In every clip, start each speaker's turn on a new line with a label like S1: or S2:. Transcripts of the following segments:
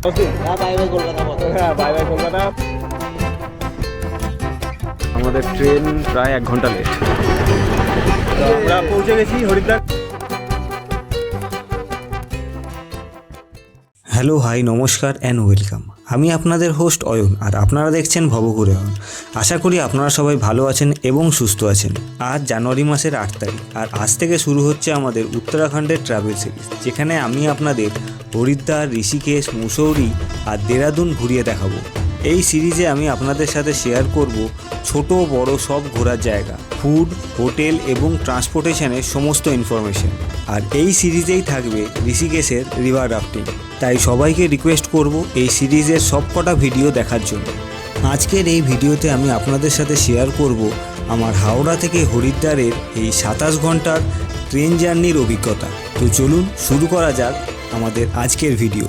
S1: Bye bye Kolkata.
S2: হ্যাঁ, bye bye Kolkata. আমাদের train প্রায় 1 ঘন্টা লেট। আমরা পৌঁছে গেছি হরিদ্বার।
S3: হ্যালো, হাই, নমস্কার অ্যান্ড ওয়েলকাম। আমি আপনাদের হোস্ট অয়ন, আর আপনারা দেখছেন ভবঘুরে অয়ন। আশা করি আপনারা সবাই ভালো আছেন এবং সুস্থ আছেন। আজ জানুয়ারি মাসের 8 তারিখ, আর আজ থেকে শুরু হচ্ছে আমাদের উত্তরাখণ্ডের ট্রাভেল সিরিজ, যেখানে আমি আপনাদের হরিদ্বার, ঋষিকেশ, মুসৌরি আর দেরাদুন ঘুরিয়ে দেখাবো। এই সিরিজে আমি আপনাদের সাথে শেয়ার করব ছোট বড় সব ঘোরার জায়গা, ফুড, হোটেল এবং ট্রান্সপোর্টেশনের সমস্ত ইনফরমেশন। আর এই সিরিজেই থাকবে ঋষিকেশের রিভার রাফটিং। তাই সবাইকে রিকোয়েস্ট করব এই সিরিজের সবকটা ভিডিও দেখার জন্য। আজকের এই ভিডিওতে আমি আপনাদের সাথে শেয়ার করব আমার হাওড়া থেকে হরিদ্বারের এই 27 ঘন্টার ট্রেন জার্নির অভিজ্ঞতা। তো চলুন শুরু করা যাক আমাদের আজকের ভিডিও।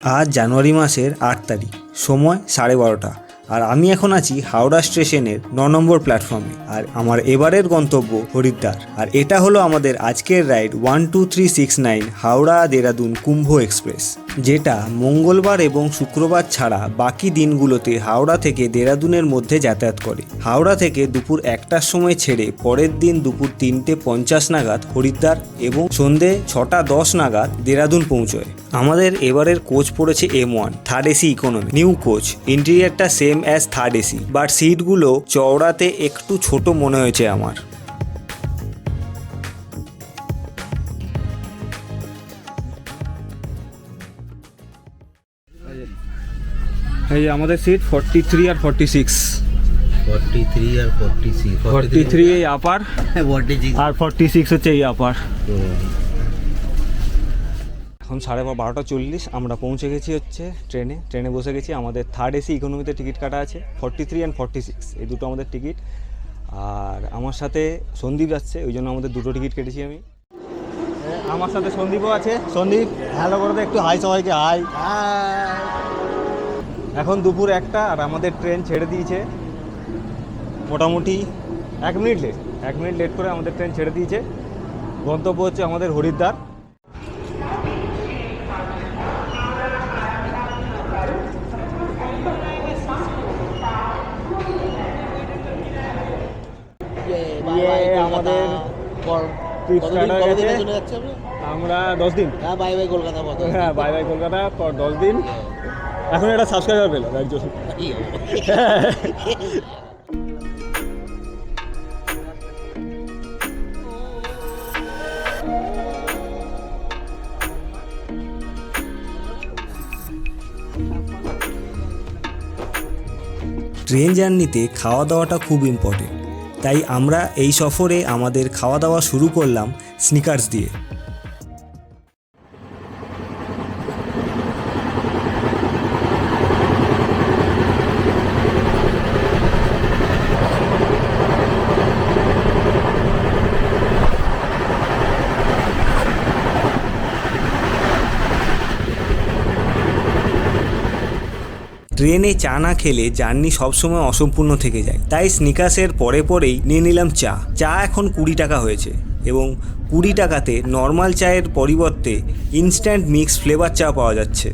S3: আজ জানুয়ারি মাসের 8 তারিখ, সময় 12:30, আর আমি এখন আছি হাওড়া স্টেশনের 9 নম্বর প্ল্যাটফর্মে। আর আমার এবারের গন্তব্য হরিদ্বার। আর এটা হলো আমাদের আজকের রাইড 12369 হাওড়া দেরাদুন কুম্ভ এক্সপ্রেস, যেটা মঙ্গলবার এবং শুক্রবার ছাড়া বাকি দিনগুলোতে হাওড়া থেকে দেরাদুনের মধ্যে যাতায়াত করে। হাওড়া থেকে দুপুর 1টার সময় ছেড়ে পরের দিন দুপুর 3:50 নাগাদ হরিদ্বার এবং সন্ধে 6:10 নাগাদ দেরাদুন পৌঁছয়। আমাদের এবারের কোচ পড়েছে M1 third AC economy new coach. ইন্টেরিয়ারটা same as third AC, but সিটগুলো চওড়াতে একটু ছোট মনে হয়েছে আমার।
S2: এই যে আমাদের সিট 43 আর 46।
S1: 43 আর 46।
S2: 43 এই আপার,
S1: 46
S2: আর 46 হচ্ছে এই আপার। এখন 12:40, আমরা পৌঁছে গেছি হচ্ছে ট্রেনে বসে গেছি। আমাদের থার্ড এসি ইকোনমিতে টিকিট কাটা আছে। 43 অ্যান্ড 46 এই দুটো আমাদের টিকিট। আর আমার সাথে সন্দীপ যাচ্ছে, ওই জন্য আমাদের দুটো টিকিট কেটেছি আমি। আমার সাথে সন্দীপও আছে। সন্দীপ হ্যালো করে দে একটু, হাই সবাইকে, হাই। এখন দুপুর 1টা, আর আমাদের ট্রেন ছেড়ে দিয়েছে মোটামুটি 1 মিনিট লেট করে আমাদের ট্রেন ছেড়ে দিয়েছে। গন্তব্য হচ্ছে আমাদের হরিদ্বার। আমাদের ট্রিপ স্টার্ট হয়ে গেছে। আমরা 10 দিন।
S1: হ্যাঁ, বাই বাই কলকাতা।
S2: হ্যাঁ, বাই বাই কলকাতা ফর 10 দিন। এখন একটা সাবস্ক্রাইবার পেলাম একজন।
S3: ট্রেন জার্নিতে খাওয়া দাওয়াটা খুব ইম্পর্টেন্ট, তাই আমরা এই সফরে আমাদের খাওয়া দাওয়া শুরু করলাম স্নিকার্স দিয়ে। ট্রেনে চা না খেলে জার্নি সবসময় অসম্পূর্ণ থেকে যায়, তাই স্নিকার্সের পরেই নিয়ে নিলাম চা। এখন 20 টাকা হয়েছে, এবং 20 টাকাতে নর্মাল চায়ের পরিবর্তে ইনস্ট্যান্ট মিক্স ফ্লেভার চা পাওয়া যাচ্ছে।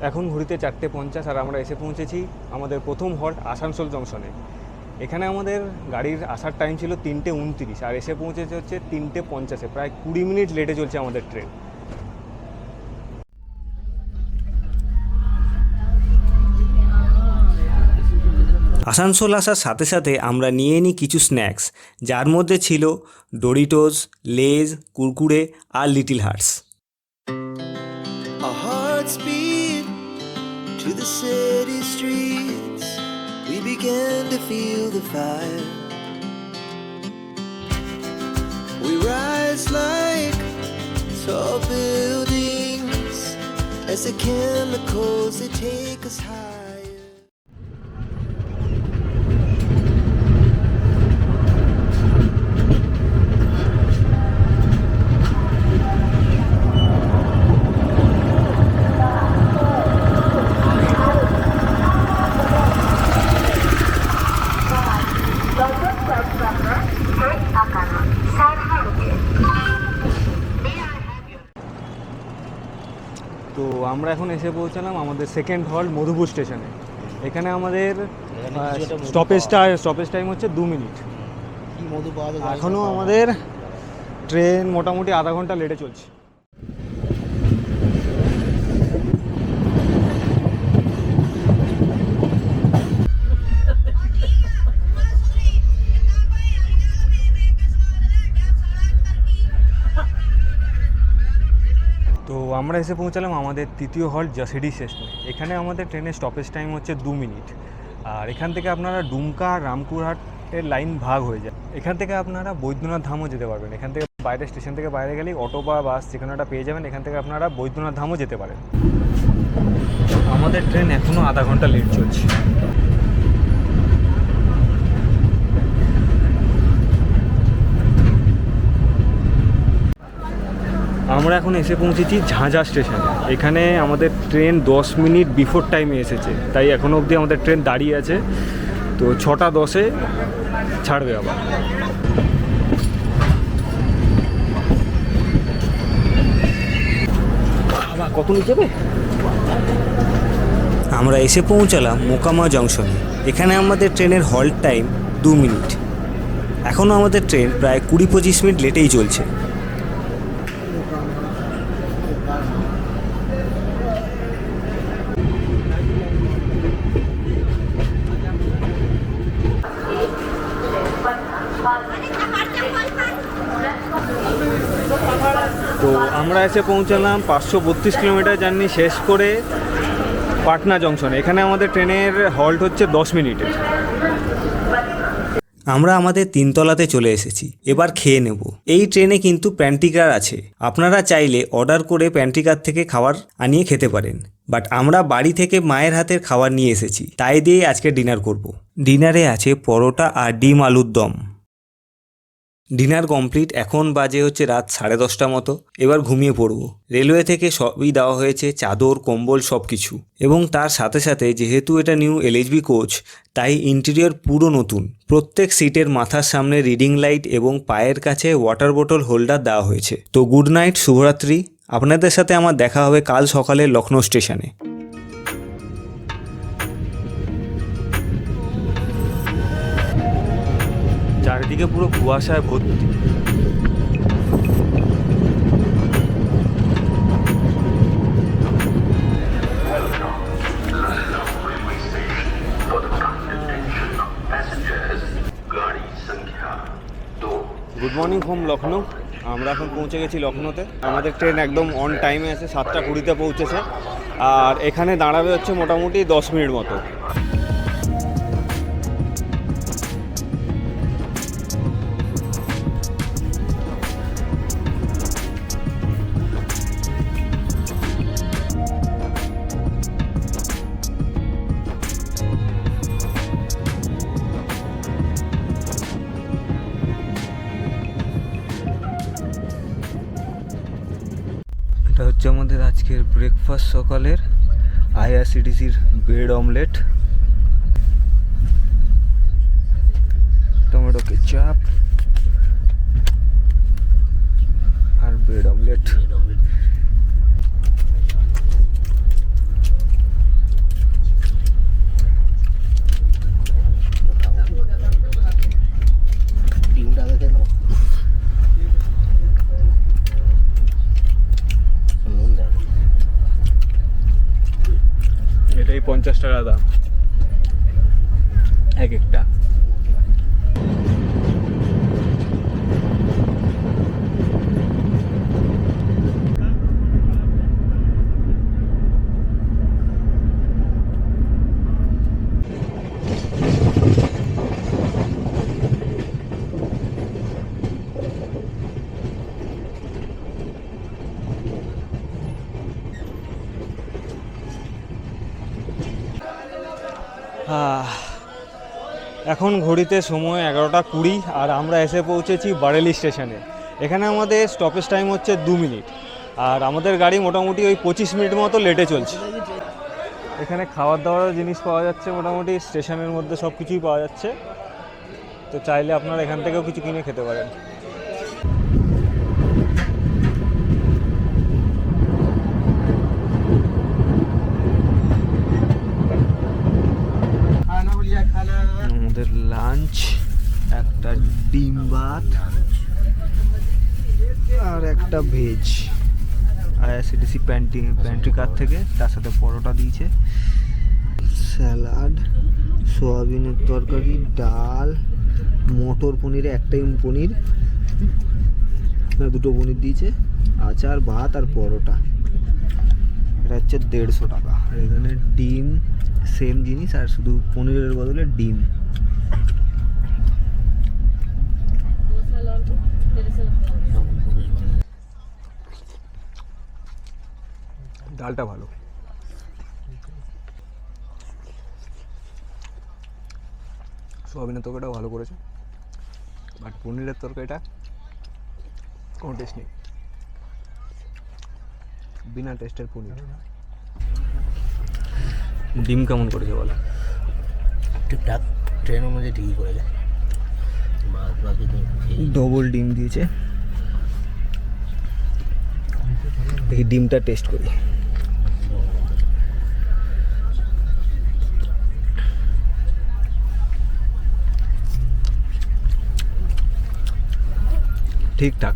S2: এখন ঘুরিতে 4:50, আর আমরা এসে পৌঁছেছি আমাদের প্রথম হল্ট আসানসোল জংশনে। এখানে আমাদের গাড়ির আসার টাইম ছিল 3:29, আর এসে পৌঁছেছে হচ্ছে 3:50। প্রায় 20 মিনিট লেটে চলছে আমাদের ট্রেন।
S3: আসানসোল আসার সাথে সাথে আমরা নিয়ে নিই কিছু স্ন্যাক্স, যার মধ্যে ছিল ডোরিটোস, লেজ, কুরকুরে আর little hearts.
S4: Our hearts beat to the city streets. We began to feel the fire. We rise like tall buildings as the chemicals they take us higher.
S2: তো আমরা এখন এসে পৌঁছালাম আমাদের সেকেন্ড হল্ট মধুপুর স্টেশনে। এখানে আমাদের স্টপেজ টাইম হচ্ছে 2 মিনিট।
S1: কি মধু পাওয়া যায়
S2: এখনও আমাদের ট্রেন মোটামুটি আধা ঘন্টা লেটে চলছে। তো আমরা এসে পৌঁছালাম আমাদের তৃতীয় হল্ট জাসিডি স্টেশনে। এখানে আমাদের ট্রেনের স্টপেজ টাইম হচ্ছে 2 মিনিট। আর এখান থেকে আপনারা ডুমকা রামপুরহাটের লাইন ভাগ হয়ে যায়। এখান থেকে আপনারা বৈদ্যনাথ ধামও যেতে পারবেন। এখান থেকে বাইরে স্টেশন থেকে বাইরে গেলেই অটো বা বাস যেখানে একটা পেয়ে যাবেন। এখান থেকে আপনারা বৈদ্যনাথ ধামও যেতে পারেন। আমাদের ট্রেন এখনও আধা ঘন্টা লেট চলছে। আমরা এখন এসে পৌঁছেছি ঝাঁঝা স্টেশনে। এখানে আমাদের ট্রেন 10 মিনিট বিফোর টাইমে এসেছে, তাই এখনও অবধি আমাদের ট্রেন দাঁড়িয়ে আছে। তো 6:10 ছাড়বে আবার। কত নিচে যাবে?
S3: আমরা এসে পৌঁছালাম মোকামা জংশনে। এখানে আমাদের ট্রেনের হল্ট টাইম 2 মিনিট। এখনও আমাদের ট্রেন প্রায় 20-25 মিনিট লেটেই চলছে।
S2: তো আমরা এসে পৌঁছালাম 532 কিলোমিটার জার্নি শেষ করে পাটনা জংশনে। এখানে আমাদের ট্রেনের হল্ট হচ্ছে 10 মিনিটের।
S3: আমরা আমাদের 3 তলাতে চলে এসেছি। এবার খেয়ে নেব। এই ট্রেনে কিন্তু প্যান্ট্রিকার আছে। আপনারা চাইলে অর্ডার করে প্যান্ট্রিকার থেকে খাবার আনিয়ে খেতে পারেন। বাট আমরা বাড়ি থেকে মায়ের হাতের খাবার নিয়ে এসেছি, তাই দিয়ে আজকে ডিনার করব। ডিনারে আছে পরোটা আর ডিম আলুর দম। Dinner complete. এখন বাজে হচ্ছে রাত 10:30 মতো। এবার ঘুমিয়ে পড়ব। রেলওয়ে থেকে সবই দেওয়া হয়েছে, চাদর, কম্বল সব কিছু। এবং তার সাথে সাথে যেহেতু এটা নিউ এলএইচবি কোচ, তাই ইন্টেরিয়র পুরো নতুন। প্রত্যেক সিটের মাথার সামনে রিডিং লাইট এবং পায়ের কাছে ওয়াটার বোতল হোল্ডার দেওয়া হয়েছে। তো গুড নাইট, শুভরাত্রি। আপনাদের সাথে আমার দেখা হবে কাল সকালে লখনৌ স্টেশনে।
S2: চারিদিকে পুরো কুয়াশায় ভর্তি। Good morning from Lucknow. আমরা এখন পৌঁছে গেছি লখনৌতে। আমাদের ট্রেন একদম অন টাইমে আছে, 7:20 পৌঁছেছে। আর এখানে দাঁড়াবে হচ্ছে মোটামুটি 10 মিনিট মতো। এটা হচ্ছে আমাদের আজকের ব্রেকফাস্ট সকালের। আইআরসিটিসির ব্রেড অমলেট, টমেটো কেচাপ আর ব্রেড অমলেট।
S1: ডিমটা দেখে নাও।
S2: এটাই 50 টাকা দাম এক একটা। এখন ঘড়িতে সময় 11:20 আর আমরা এসে পৌঁছেছি বারেলি স্টেশনে। এখানে আমাদের স্টপেজ টাইম হচ্ছে 2 মিনিট। আর আমাদের গাড়ি মোটামুটি ওই 25 মিনিট মতো লেটে চলছে। এখানে খাবার দাবার জিনিস পাওয়া যাচ্ছে, মোটামুটি স্টেশনের মধ্যে সব কিছুই পাওয়া যাচ্ছে। তো চাইলে আপনারা এখান থেকেও কিছু কিনে খেতে পারেন। আমাদের লাঞ্চ, একটা ডিম ভাত আর একটা ভেজ আইআরসিটিসি প্যান্ট্রি কার থেকে, তার সাথে পরোটা দিয়েছে, স্যালাড, সোয়াবিনের তরকারি, ডাল, মটর পনিরে একটাই পনির না দুটো পনির দিয়েছে, আচার, ভাত আর পরোটা। এটা হচ্ছে 150 টাকা। আর এখানে ডিম সেম জিনিস, আর শুধু পনিরের বদলে ডিম। ডালটা ভালো। সোয়াবিনের তরকারিটাও ভালো করেছে, বাট পনিরের তরকারিটা কোনো টেস্ট নেই, বিনা টেস্টের পনির। ডিম কেমন করেছে বলো?
S1: ঠিকঠাক, ট্রেন অনুযায়ী ঠিকই করেছে।
S2: ডবল ডিম দিয়েছে, দেখি ডিমটা টেস্ট করি। ঠিকঠাক।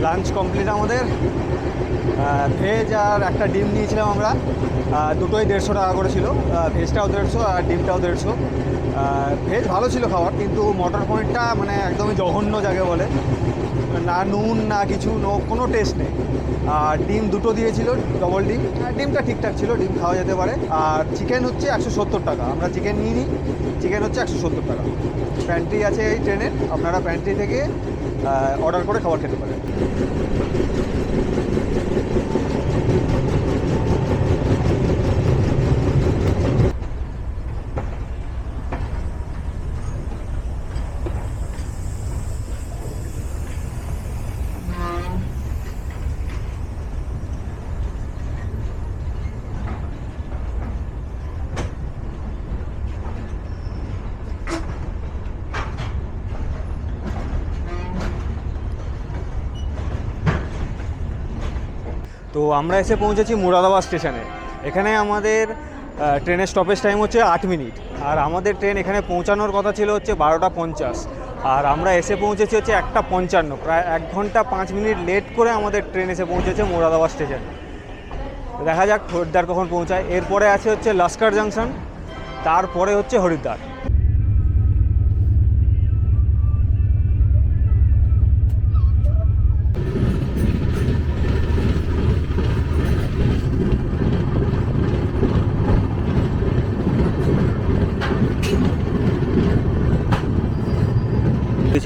S2: লাঞ্চ কমপ্লিট আমাদের। ভেজ আর একটা ডিম নিয়েছিলাম আমরা, দুটোই 150 টাকা করে ছিল। ভেজটাও 150 আর ডিমটাও 150। ভেজ ভালো ছিল খাবার, কিন্তু মটর পনিরটা মানে একদমই জঘন্য যাকে বলে, না নুন না কিছু, কোনো টেস্ট নেই। আর ডিম দুটো দিয়েছিল, ডবল ডিম। ডিমটা ঠিকঠাক ছিল, ডিম খাওয়া যেতে পারে। আর চিকেন হচ্ছে 170 টাকা, আমরা চিকেন নিয়ে নিই, চিকেন হচ্ছে 170 টাকা। প্যান্ট্রি আছে এই ট্রেনের, আপনারা প্যান্ট্রি থেকে অর্ডার করে খাবার খেতে পারেন। তো আমরা এসে পৌঁছেছি মুরাদাবাদ স্টেশনে। এখানে আমাদের ট্রেনের স্টপেজ টাইম হচ্ছে 8 মিনিট, আর আমাদের ট্রেন এখানে পৌঁছানোর কথা ছিল হচ্ছে 12টা 50, আর আমরা এসে পৌঁছেছি হচ্ছে 1টা 55। প্রায় 1 ঘন্টা 5 মিনিট লেট করে আমাদের ট্রেন এসে পৌঁছেছে মুরাদাবাদ স্টেশনে। দেখা যাক হরিদ্বার কখন পৌঁছায়। এরপরে আছে হচ্ছে লস্কর জাংশন, তারপরে হচ্ছে হরিদ্বার।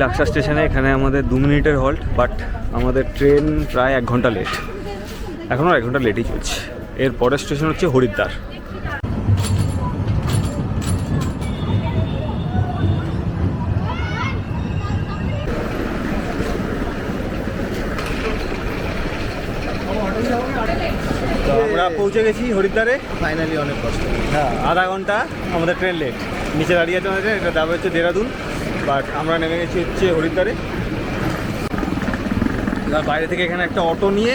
S2: লাক্সা স্টেশনে, এখানে আমাদের 2 মিনিটের হল্ট, বাট আমাদের ট্রেন প্রায় 1 ঘন্টা লেট, এখনও 1 ঘন্টা লেটই চলছে। এর পরের স্টেশন হচ্ছে হরিদ্বার। তো আমরা পৌঁছে গেছি হরিদ্বারে
S1: ফাইনালি। অনেক কষ্ট।
S2: হ্যাঁ, আধা ঘন্টা আমাদের ট্রেন লেট। নিচে দাঁড়িয়ে আছে আমাদের ট্রেন, এটা যাবে হচ্ছে দেরাদুন, বাট আমরা নেমে গেছি হচ্ছে হরিদ্বারে। বাইরে থেকে এখানে একটা অটো নিয়ে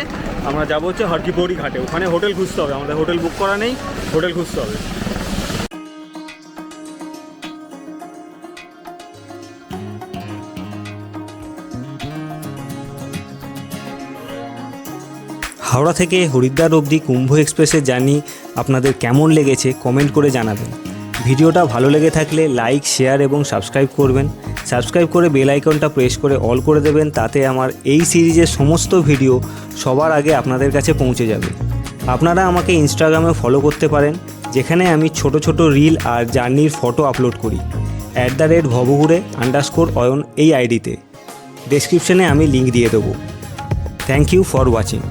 S2: আমরা যাবো হচ্ছে হরকিপৌড়ি ঘাটে। ওখানে হোটেল খুঁজতে হবে, আমাদের হোটেল বুক করা নেই, হোটেল খুঁজতে হবে।
S3: হাওড়া থেকে হরিদ্বার অবধি কুম্ভ এক্সপ্রেসের জার্নি আপনাদের কেমন লেগেছে কমেন্ট করে জানাবেন। ভিডিওটা ভালো লেগে থাকলে লাইক, শেয়ার এবং সাবস্ক্রাইব করবেন। সাবস্ক্রাইব করে বেল আইকনটা প্রেস করে অল করে দেবেন, তাতে আমার এই সিরিজের সমস্ত ভিডিও সবার আগে আপনাদের কাছে পৌঁছে যাবে। আপনারা আমাকে ইনস্টাগ্রামে ফলো করতে পারেন, যেখানে আমি ছোট ছোট রিল আর জার্নির ফটো আপলোড করি @ভবঘুরে_অয়ন এই আইডিতে। ডেসক্রিপশনে আমি লিঙ্ক দিয়ে দেবো। Thank you for watching.